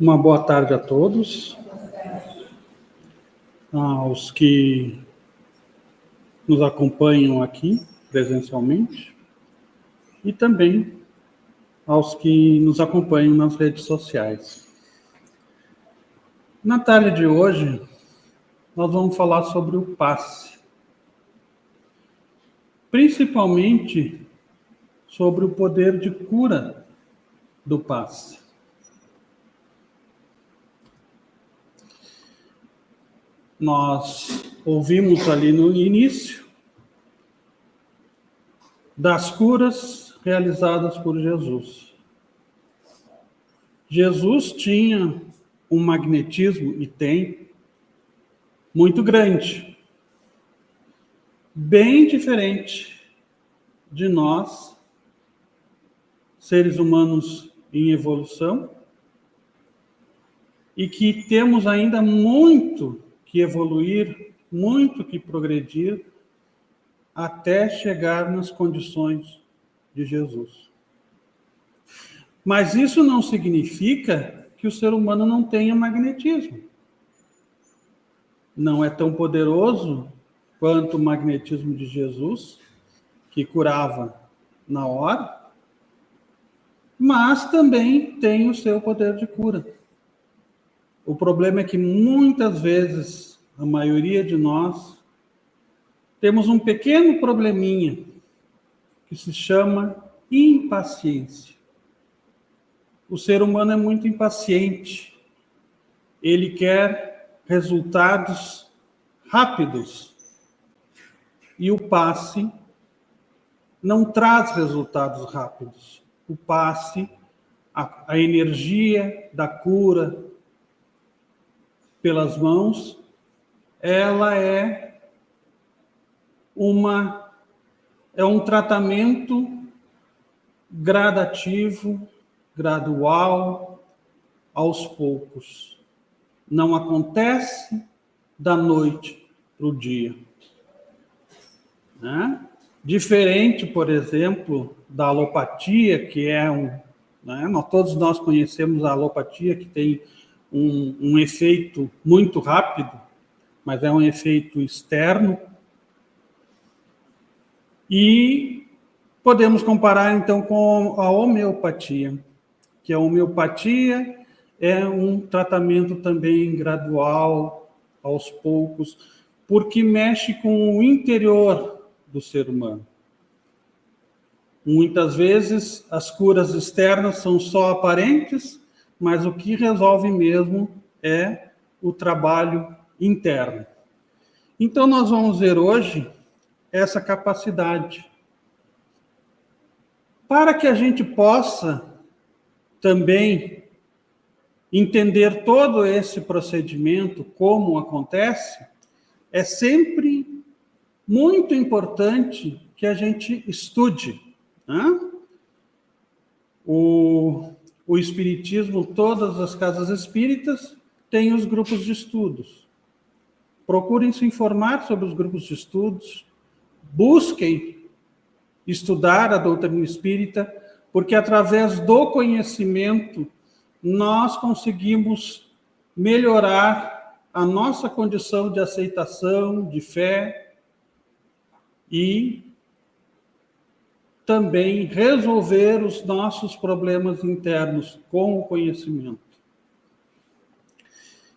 Uma boa tarde a todos, aos que nos acompanham aqui presencialmente e também aos que nos acompanham nas redes sociais. Na tarde de hoje, nós vamos falar sobre o passe, principalmente sobre o poder de cura do passe. Nós ouvimos ali no início das curas realizadas por Jesus. Jesus tinha um magnetismo, e tem, muito grande, bem diferente de nós, seres humanos em evolução, e que temos ainda muito que evoluir, muito que progredir, até chegar nas condições de Jesus. Mas isso não significa que o ser humano não tenha magnetismo. Não é tão poderoso quanto o magnetismo de Jesus, que curava na hora, mas também tem o seu poder de cura. O problema é que muitas vezes, a maioria de nós, temos um pequeno probleminha que se chama impaciência. O ser humano é muito impaciente. Ele quer resultados rápidos. E o passe não traz resultados rápidos. O passe, a energia da cura pelas mãos, ela é um tratamento gradativo, gradual, aos poucos. Não acontece da noite para o dia. Né? Diferente, por exemplo, da alopatia, que é todos nós conhecemos a alopatia, que tem um efeito muito rápido, mas é um efeito externo. E podemos comparar, então, com a homeopatia, que a homeopatia é um tratamento também gradual, aos poucos, porque mexe com o interior do ser humano. Muitas vezes, as curas externas são só aparentes, mas o que resolve mesmo é o trabalho interno. Então, nós vamos ver hoje essa capacidade. Para que a gente possa também entender todo esse procedimento, como acontece, é sempre muito importante que a gente estude. Né? O Espiritismo, todas as casas espíritas, têm os grupos de estudos. Procurem se informar sobre os grupos de estudos, busquem estudar a doutrina espírita, porque através do conhecimento nós conseguimos melhorar a nossa condição de aceitação, de fé e também resolver os nossos problemas internos com o conhecimento.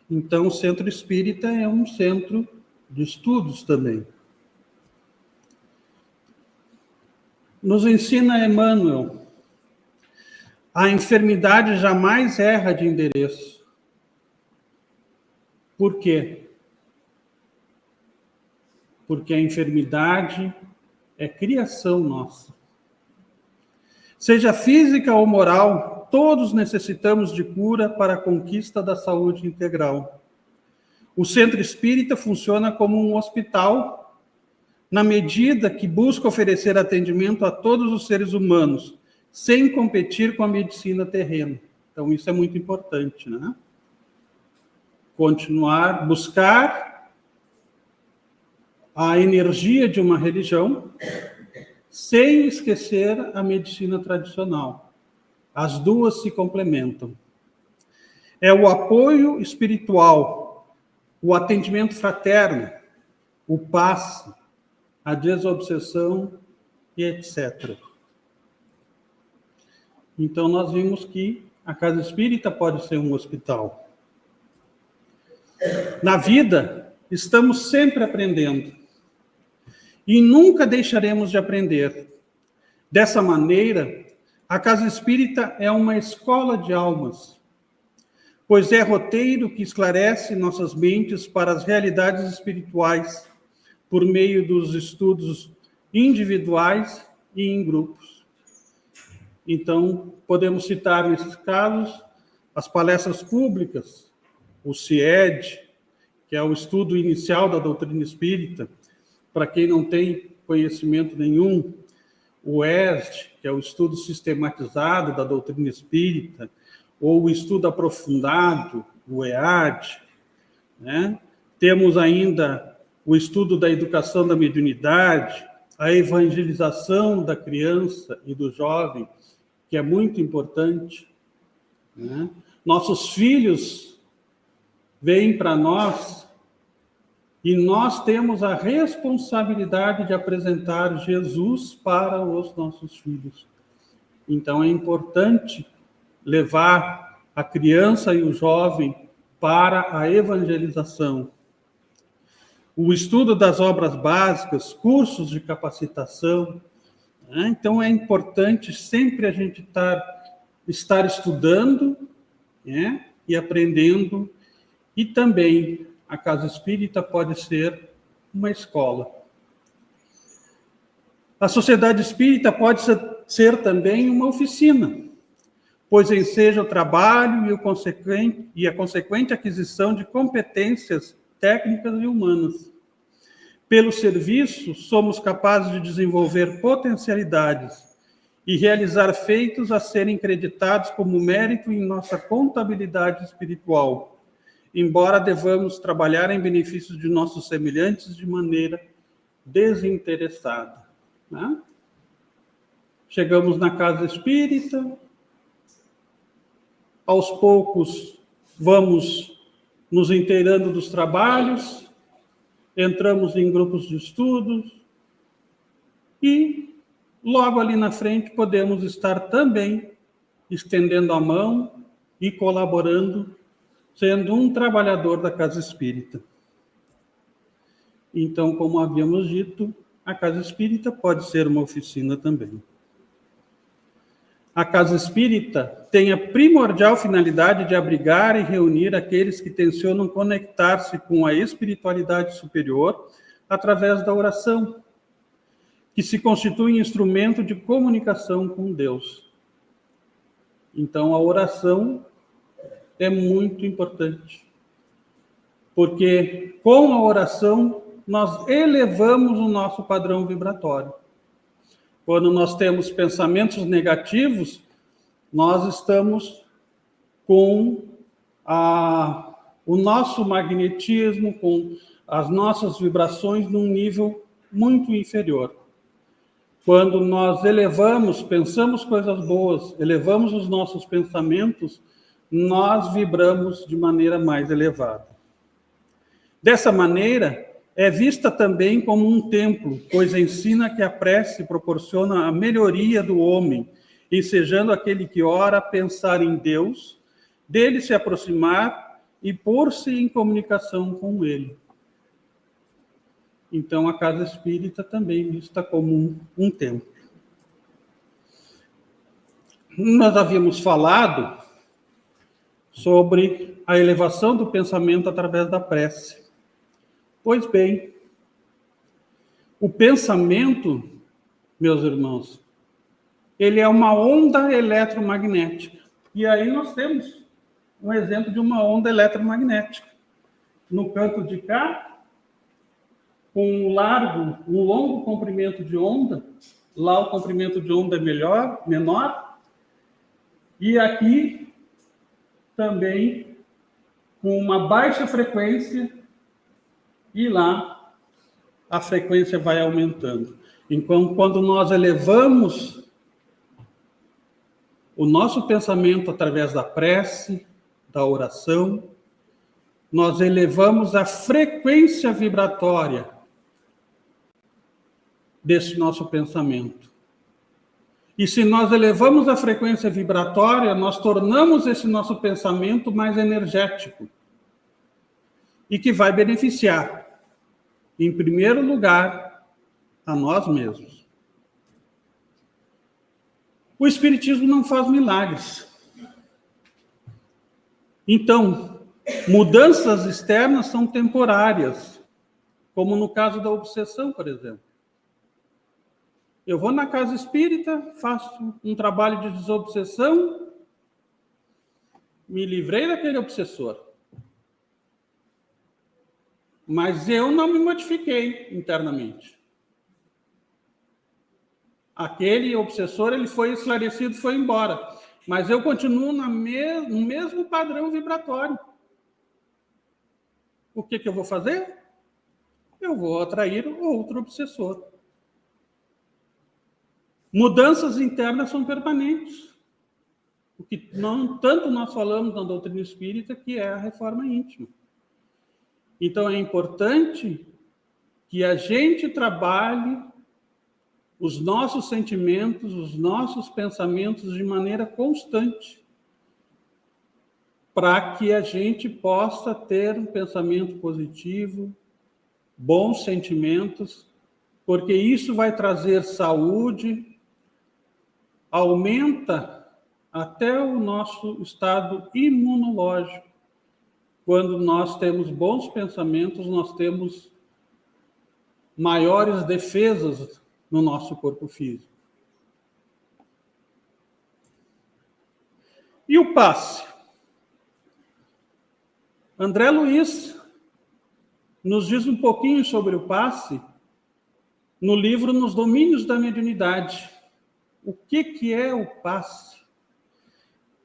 Então, o Centro Espírita é um centro de estudos também. Nos ensina Emmanuel, a enfermidade jamais erra de endereço. Por quê? Porque a enfermidade é criação nossa. Seja física ou moral, todos necessitamos de cura para a conquista da saúde integral. O Centro Espírita funciona como um hospital, na medida que busca oferecer atendimento a todos os seres humanos, sem competir com a medicina terrena. Então, isso é muito importante, né? Continuar, buscar a energia de uma religião, sem esquecer a medicina tradicional. As duas se complementam. é o apoio espiritual, o atendimento fraterno, o passe, a desobsessão e etc. Então, nós vimos que a casa espírita pode ser um hospital. Na vida, estamos sempre aprendendo e nunca deixaremos de aprender. Dessa maneira, a casa espírita é uma escola de almas, pois é roteiro que esclarece nossas mentes para as realidades espirituais por meio dos estudos individuais e em grupos. Então, podemos citar nesses casos as palestras públicas, o CIED, que é o estudo inicial da doutrina espírita, para quem não tem conhecimento nenhum, o ESD, que é o estudo sistematizado da doutrina espírita, ou o estudo aprofundado, o EAD, né? Temos ainda o estudo da educação da mediunidade, a evangelização da criança e do jovem, que é muito importante, né? Nossos filhos vêm para nós e nós temos a responsabilidade de apresentar Jesus para os nossos filhos. Então, é importante levar a criança e o jovem para a evangelização. O estudo das obras básicas, cursos de capacitação, né? Então, é importante sempre a gente estar estudando, né? E aprendendo, e também a casa espírita pode ser uma escola. A sociedade espírita pode ser também uma oficina, pois enseja o trabalho e a consequente aquisição de competências técnicas e humanas. Pelo serviço, somos capazes de desenvolver potencialidades e realizar feitos a serem creditados como mérito em nossa contabilidade espiritual, embora devamos trabalhar em benefício de nossos semelhantes de maneira desinteressada, né? Chegamos na casa espírita, aos poucos vamos nos inteirando dos trabalhos, entramos em grupos de estudos e logo ali na frente podemos estar também estendendo a mão e colaborando, sendo um trabalhador da casa espírita. Então, como havíamos dito, a casa espírita pode ser uma oficina também. A casa espírita tem a primordial finalidade de abrigar e reunir aqueles que tencionam conectar-se com a espiritualidade superior através da oração, que se constitui instrumento de comunicação com Deus. Então, a oração é muito importante, porque com a oração nós elevamos o nosso padrão vibratório. Quando nós temos pensamentos negativos, nós estamos com o nosso magnetismo, com as nossas vibrações num nível muito inferior. Quando nós elevamos, pensamos coisas boas, elevamos os nossos pensamentos, nós vibramos de maneira mais elevada. Dessa maneira, é vista também como um templo, pois ensina que a prece proporciona a melhoria do homem, ensejando aquele que ora a pensar em Deus, dele se aproximar e pôr-se em comunicação com ele. Então, a casa espírita também vista como um templo. Nós havíamos falado sobre a elevação do pensamento através da prece. Pois bem, o pensamento, meus irmãos, ele é uma onda eletromagnética. E aí nós temos um exemplo de uma onda eletromagnética. No canto de cá, com um longo comprimento de onda, lá o comprimento de onda é menor, e aqui também com uma baixa frequência, e lá a frequência vai aumentando. Então, quando nós elevamos o nosso pensamento através da prece, da oração, nós elevamos a frequência vibratória desse nosso pensamento. E se nós elevamos a frequência vibratória, nós tornamos esse nosso pensamento mais energético e que vai beneficiar, em primeiro lugar, a nós mesmos. O Espiritismo não faz milagres. Então, mudanças externas são temporárias, como no caso da obsessão, por exemplo. Eu vou na casa espírita, faço um trabalho de desobsessão, me livrei daquele obsessor. Mas eu não me modifiquei internamente. Aquele obsessor, ele foi esclarecido, foi embora. Mas eu continuo no mesmo padrão vibratório. O que eu vou fazer? Eu vou atrair outro obsessor. Mudanças internas são permanentes. O que tanto nós falamos na doutrina espírita, que é a reforma íntima. Então, é importante que a gente trabalhe os nossos sentimentos, os nossos pensamentos de maneira constante, para que a gente possa ter um pensamento positivo, bons sentimentos, porque isso vai trazer saúde, aumenta até o nosso estado imunológico. Quando nós temos bons pensamentos, nós temos maiores defesas no nosso corpo físico. E o passe? André Luiz nos diz um pouquinho sobre o passe no livro Nos Domínios da Mediunidade. O que é o passe?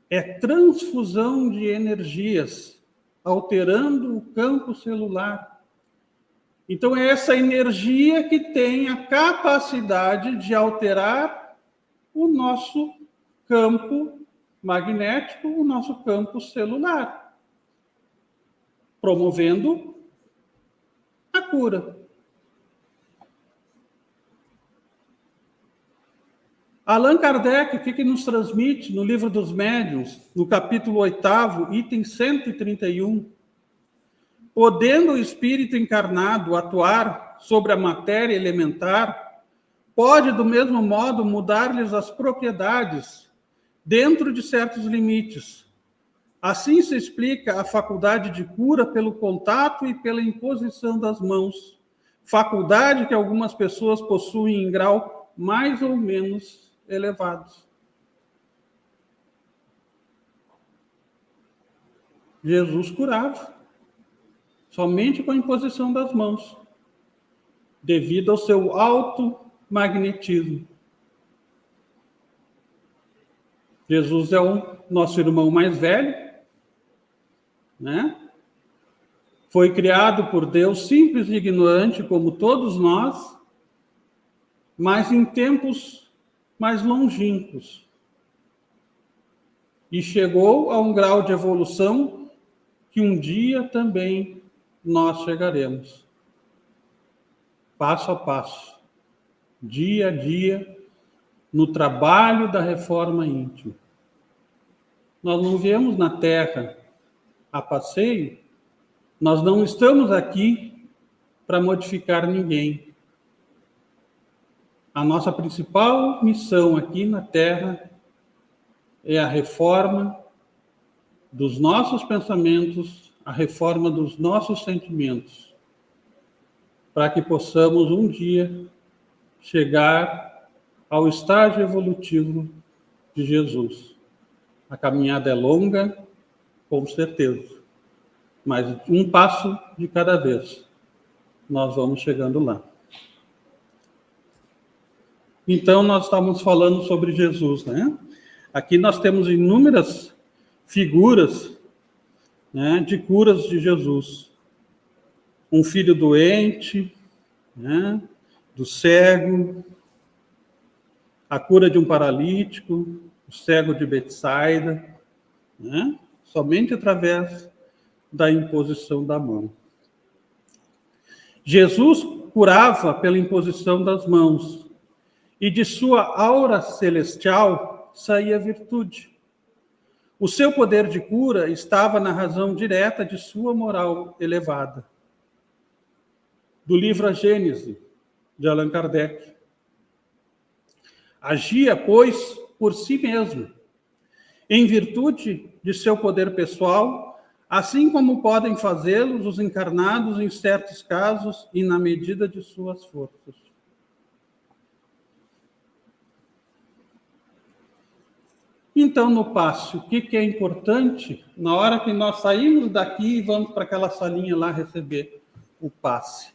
É transfusão de energias, alterando o campo celular. Então, é essa energia que tem a capacidade de alterar o nosso campo magnético, o nosso campo celular, promovendo a cura. Allan Kardec, o que nos transmite no Livro dos Médiuns, no capítulo 8º, item 131, podendo o espírito encarnado atuar sobre a matéria elementar, pode, do mesmo modo, mudar-lhes as propriedades dentro de certos limites. Assim se explica a faculdade de cura pelo contato e pela imposição das mãos, faculdade que algumas pessoas possuem em grau mais ou menos elevados. Jesus curava somente com a imposição das mãos, devido ao seu alto magnetismo. Jesus é o nosso irmão mais velho, né? Foi criado por Deus simples e ignorante, como todos nós, mas em tempos mais longínquos. E chegou a um grau de evolução que um dia também nós chegaremos. Passo a passo, dia a dia, no trabalho da reforma íntima. Nós não viemos na Terra a passeio, nós não estamos aqui para modificar ninguém. A nossa principal missão aqui na Terra é a reforma dos nossos pensamentos, a reforma dos nossos sentimentos, para que possamos um dia chegar ao estágio evolutivo de Jesus. A caminhada é longa, com certeza, mas um passo de cada vez nós vamos chegando lá. Então, nós estamos falando sobre Jesus, né? Aqui nós temos inúmeras figuras, né, de curas de Jesus. Um filho doente, né, do cego, a cura de um paralítico, o cego de Betsaida, né? somente através da imposição da mão. Jesus curava pela imposição das mãos, e de sua aura celestial saía virtude. O seu poder de cura estava na razão direta de sua moral elevada. Do livro A Gênese, de Allan Kardec. Agia, pois, por si mesmo, em virtude de seu poder pessoal, assim como podem fazê-los os encarnados em certos casos e na medida de suas forças. Então, no passe, o que é importante na hora que nós saímos daqui e vamos para aquela salinha lá receber o passe?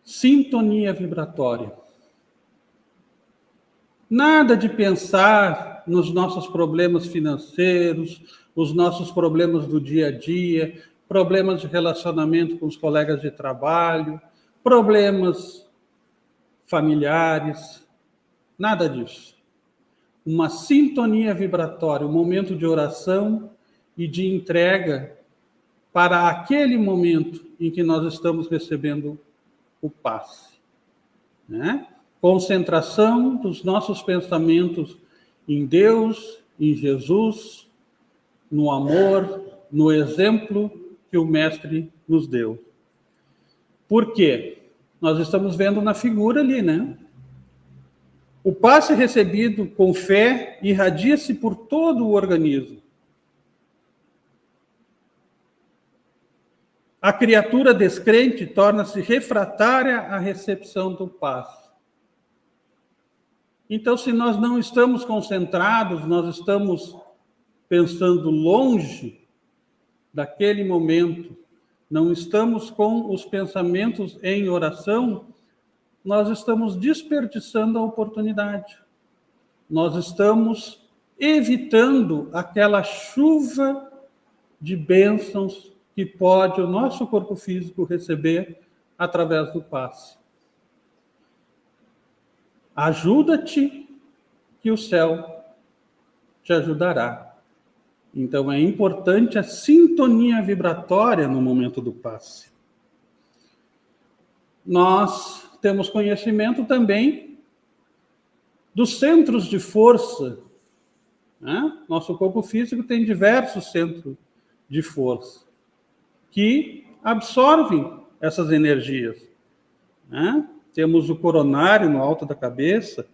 Sintonia vibratória. Nada de pensar nos nossos problemas financeiros, os nossos problemas do dia a dia, problemas de relacionamento com os colegas de trabalho, problemas familiares, nada disso. Uma sintonia vibratória, um momento de oração e de entrega para aquele momento em que nós estamos recebendo o passe, né? Concentração dos nossos pensamentos em Deus, em Jesus, no amor, no exemplo que o Mestre nos deu. Por quê? Nós estamos vendo na figura ali, né? O passe recebido com fé irradia-se por todo o organismo. A criatura descrente torna-se refratária à recepção do passe. Então, se nós não estamos concentrados, nós estamos pensando longe daquele momento, não estamos com os pensamentos em oração, nós estamos desperdiçando a oportunidade. Nós estamos evitando aquela chuva de bênçãos que pode o nosso corpo físico receber através do passe. Ajuda-te, que o céu te ajudará. Então, é importante a sintonia vibratória no momento do passe. Nós temos conhecimento também dos centros de força, né? Nosso corpo físico tem diversos centros de força que absorvem essas energias, né? Temos o coronário no alto da cabeça,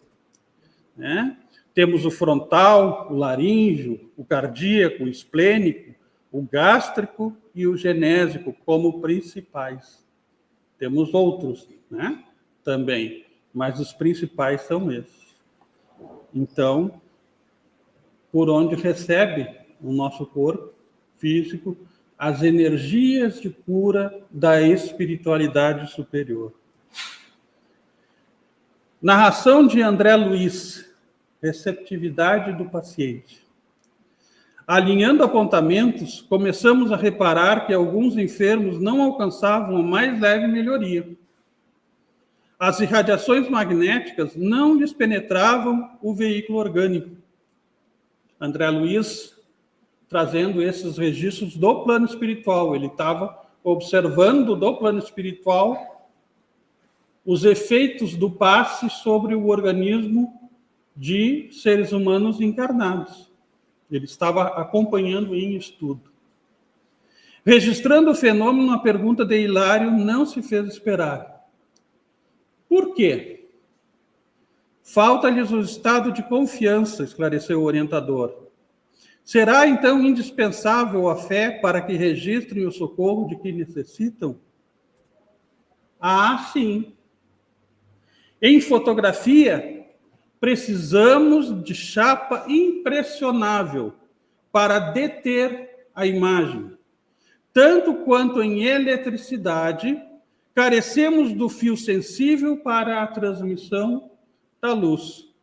né? Temos o frontal, o laríngeo, o cardíaco, o esplênico, o gástrico e o genésico como principais. Temos outros, né? Também, mas os principais são esses. Então, por onde recebe o nosso corpo físico as energias de cura da espiritualidade superior. Narração de André Luiz, receptividade do paciente. Alinhando apontamentos, começamos a reparar que alguns enfermos não alcançavam a mais leve melhoria. As irradiações magnéticas não lhes penetravam o veículo orgânico. André Luiz trazendo esses registros do plano espiritual. Ele estava observando do plano espiritual os efeitos do passe sobre o organismo de seres humanos encarnados. Ele estava acompanhando em estudo. Registrando o fenômeno, a pergunta de Hilário não se fez esperar. Por quê? Falta-lhes o estado de confiança, esclareceu o orientador. Será, então, indispensável a fé para que registrem o socorro de que necessitam? Ah, sim. Em fotografia, precisamos de chapa impressionável para deter a imagem. Tanto quanto em eletricidade, carecemos do fio sensível para a transmissão da luz.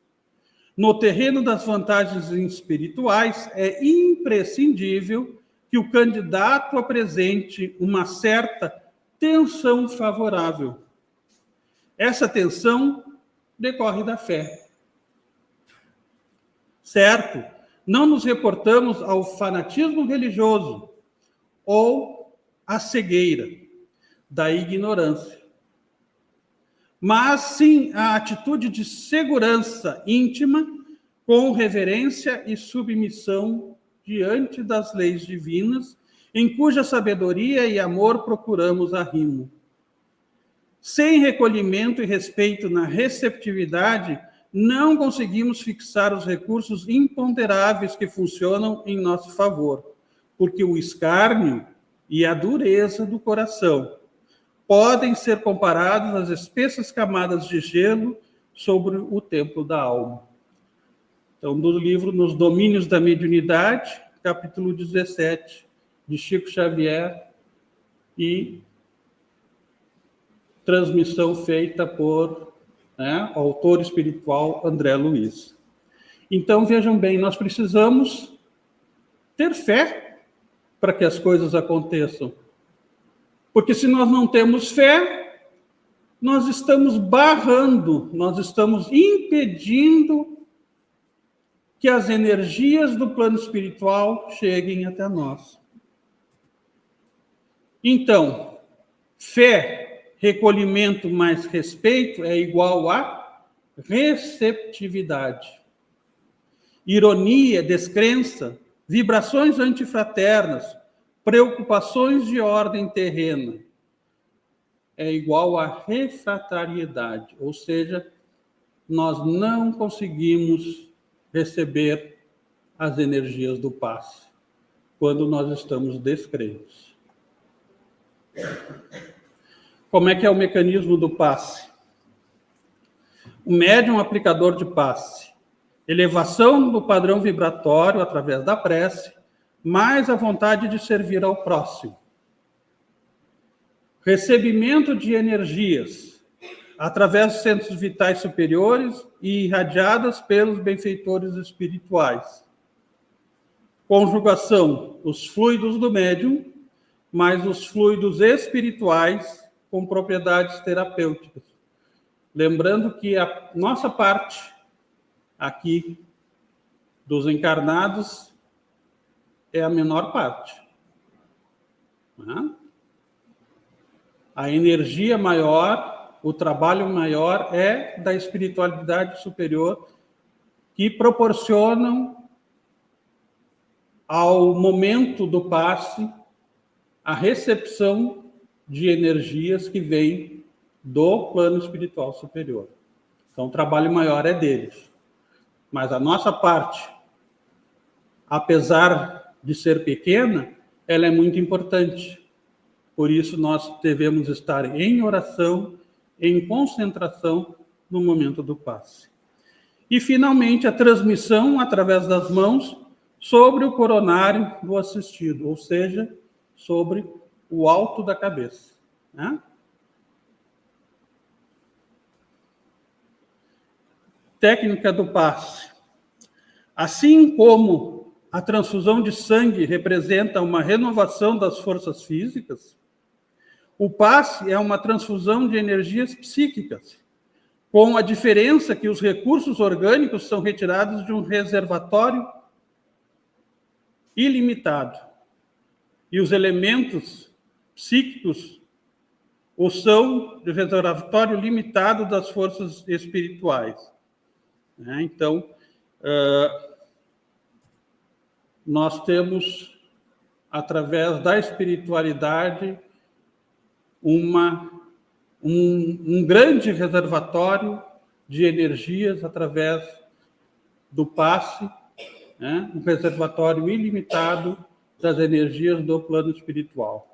No terreno das vantagens espirituais, é imprescindível que o candidato apresente uma certa tensão favorável. Essa tensão decorre da fé. Certo? não nos reportamos ao fanatismo religioso ou à cegueira da ignorância, mas sim à atitude de segurança íntima com reverência e submissão diante das leis divinas, em cuja sabedoria e amor procuramos arrimo. Sem recolhimento e respeito na receptividade, não conseguimos fixar os recursos imponderáveis que funcionam em nosso favor, porque o escárnio e a dureza do coração podem ser comparados às espessas camadas de gelo sobre o templo da alma. Então, do livro Nos Domínios da Mediunidade, capítulo 17, de Chico Xavier, e transmissão feita por o autor espiritual André Luiz. Então, vejam bem, nós precisamos ter fé para que as coisas aconteçam. Porque se nós não temos fé, nós estamos barrando, nós estamos impedindo que as energias do plano espiritual cheguem até nós. Então, fé, recolhimento mais respeito é igual a receptividade. Ironia, descrença, vibrações antifraternas, preocupações de ordem terrena é igual a refratariedade, ou seja, nós não conseguimos receber as energias do passe quando nós estamos descrentes. Como é que é o mecanismo do passe? O médium aplicador de passe, elevação do padrão vibratório através da prece, mais a vontade de servir ao próximo. Recebimento de energias através dos centros vitais superiores e irradiadas pelos benfeitores espirituais. Conjugação, os fluidos do médium, mais os fluidos espirituais com propriedades terapêuticas. Lembrando que a nossa parte aqui dos encarnados é a menor parte. A energia maior, o trabalho maior é da espiritualidade superior, que proporcionam ao momento do passe a recepção de energias que vêm do plano espiritual superior. Então, o trabalho maior é deles. Mas a nossa parte, apesar de ser pequena, ela é muito importante. Por isso, nós devemos estar em oração, em concentração no momento do passe. E, finalmente, a transmissão através das mãos sobre o coronário do assistido, ou seja, sobre o alto da cabeça. Técnica do passe. Assim como a transfusão de sangue representa uma renovação das forças físicas, o passe é uma transfusão de energias psíquicas, com a diferença que os recursos orgânicos são retirados de um reservatório ilimitado e os elementos psíquicos são de reservatório limitado das forças espirituais. Então, nós temos, através da espiritualidade, um grande reservatório de energias através do passe, um reservatório ilimitado das energias do plano espiritual.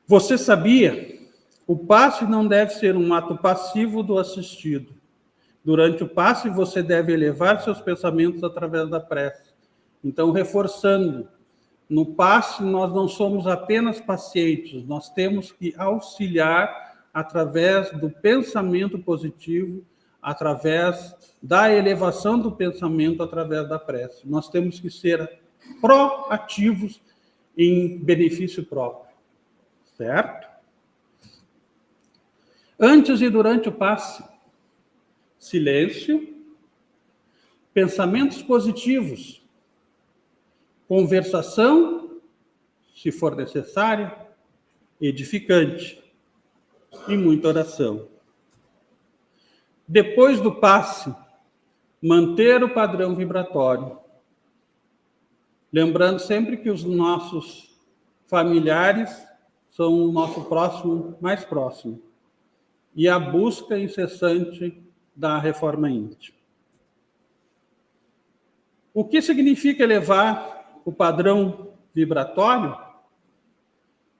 Você sabia? O passe não deve ser um ato passivo do assistido. Durante o passe, você deve elevar seus pensamentos através da prece. Então, reforçando, no passe nós não somos apenas pacientes, nós temos que auxiliar através do pensamento positivo, através da elevação do pensamento através da prece. Nós temos que ser proativos em benefício próprio, certo? Antes e durante o passe, silêncio, pensamentos positivos, conversação, se for necessária, edificante e muita oração. Depois do passe, manter o padrão vibratório. Lembrando sempre que os nossos familiares são o nosso próximo, mais próximo. E a busca incessante da reforma íntima. O que significa elevar o padrão vibratório?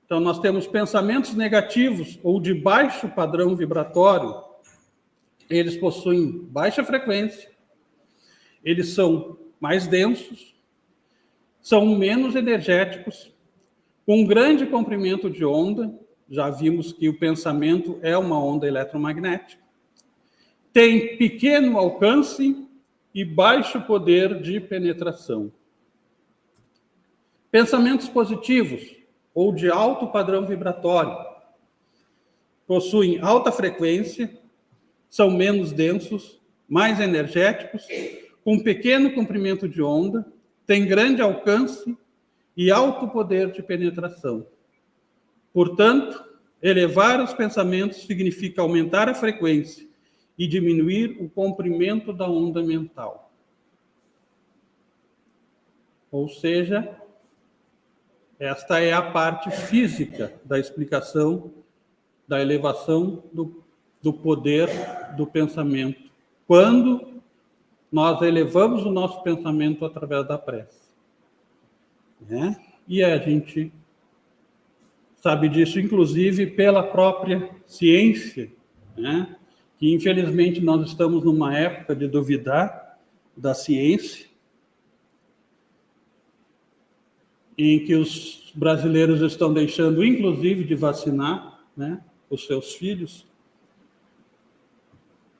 Então, nós temos pensamentos negativos ou de baixo padrão vibratório. Eles possuem baixa frequência, eles são mais densos, são menos energéticos, com grande comprimento de onda. Já vimos que o pensamento é uma onda eletromagnética. Tem pequeno alcance e baixo poder de penetração. Pensamentos positivos ou de alto padrão vibratório possuem alta frequência, são menos densos, mais energéticos, com pequeno comprimento de onda, têm grande alcance e alto poder de penetração. Portanto, elevar os pensamentos significa aumentar a frequência e diminuir o comprimento da onda mental. Ou seja, esta é a parte física da explicação da elevação do poder do pensamento, quando nós elevamos o nosso pensamento através da prece. E a gente sabe disso, inclusive, pela própria ciência, que infelizmente nós estamos numa época de duvidar da ciência, em que os brasileiros estão deixando, inclusive, de vacinar, os seus filhos,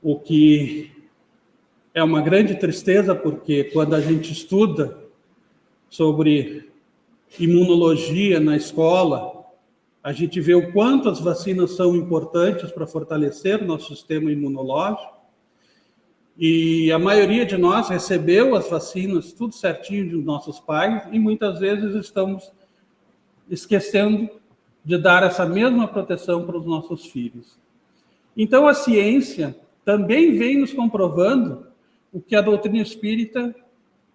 o que é uma grande tristeza, porque quando a gente estuda sobre imunologia na escola, a gente vê o quanto as vacinas são importantes para fortalecer o nosso sistema imunológico, e a maioria de nós recebeu as vacinas tudo certinho de nossos pais, e muitas vezes estamos esquecendo de dar essa mesma proteção para os nossos filhos. Então, a ciência também vem nos comprovando o que a doutrina espírita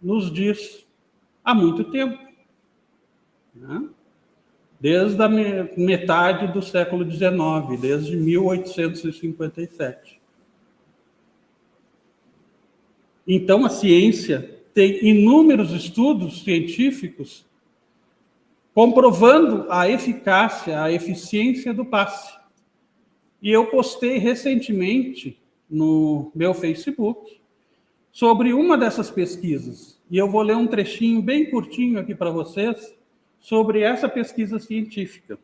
nos diz há muito tempo, desde a metade do século XIX, desde 1857. Então, a ciência tem inúmeros estudos científicos comprovando a eficácia, a eficiência do passe. E eu postei recentemente no meu Facebook sobre uma dessas pesquisas. E eu vou ler um trechinho bem curtinho aqui para vocês sobre essa pesquisa científica.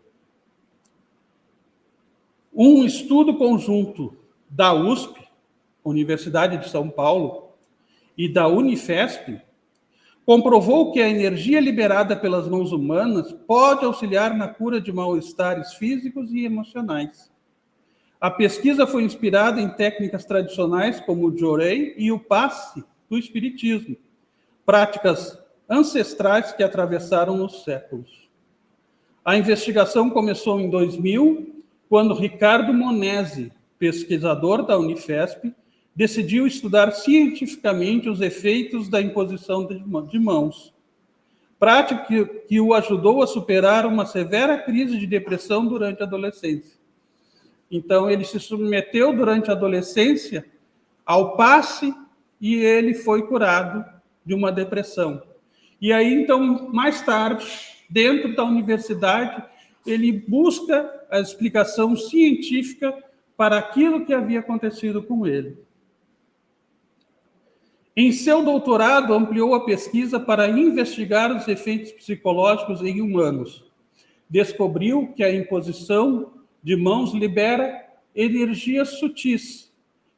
Um estudo conjunto da USP, Universidade de São Paulo, e da Unifesp, comprovou que a energia liberada pelas mãos humanas pode auxiliar na cura de mal-estares físicos e emocionais. A pesquisa foi inspirada em técnicas tradicionais como o Jorei e o passe do espiritismo, práticas ancestrais que atravessaram os séculos. A investigação começou em 2000, quando Ricardo Monesi, pesquisador da Unifesp, decidiu estudar cientificamente os efeitos da imposição de mãos, prática que o ajudou a superar uma severa crise de depressão durante a adolescência. Então, ele se submeteu durante a adolescência ao passe e ele foi curado de uma depressão. E aí, então, mais tarde, dentro da universidade, ele busca a explicação científica para aquilo que havia acontecido com ele. Em seu doutorado, ampliou a pesquisa para investigar os efeitos psicológicos em humanos. Descobriu que a imposição de mãos libera energias sutis,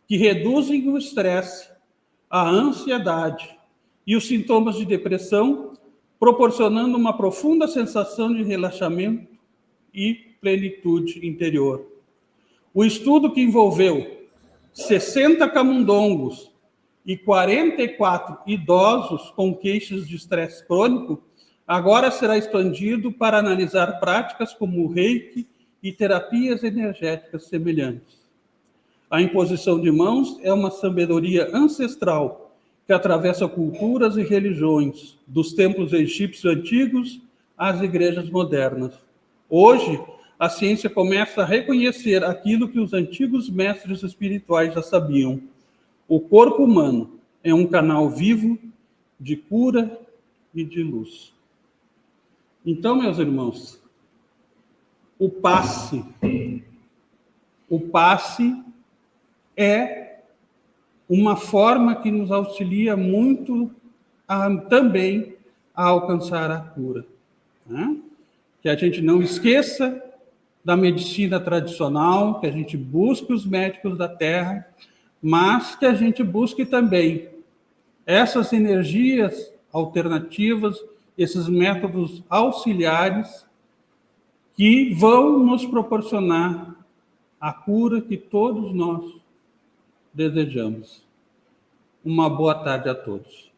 que reduzem o estresse, a ansiedade e os sintomas de depressão, proporcionando uma profunda sensação de relaxamento e plenitude interior. O estudo, que envolveu 60 camundongos e 44 idosos com queixas de estresse crônico, agora será expandido para analisar práticas como o reiki e terapias energéticas semelhantes. A imposição de mãos é uma sabedoria ancestral que atravessa culturas e religiões, dos templos egípcios antigos às igrejas modernas. Hoje, a ciência começa a reconhecer aquilo que os antigos mestres espirituais já sabiam. O corpo humano é um canal vivo de cura e de luz. Então, meus irmãos, o passe é uma forma que nos auxilia muito também a alcançar a cura, né? Que a gente não esqueça da medicina tradicional, que a gente busque os médicos da terra, mas que a gente busque também essas energias alternativas, esses métodos auxiliares que vão nos proporcionar a cura que todos nós desejamos. Uma boa tarde a todos.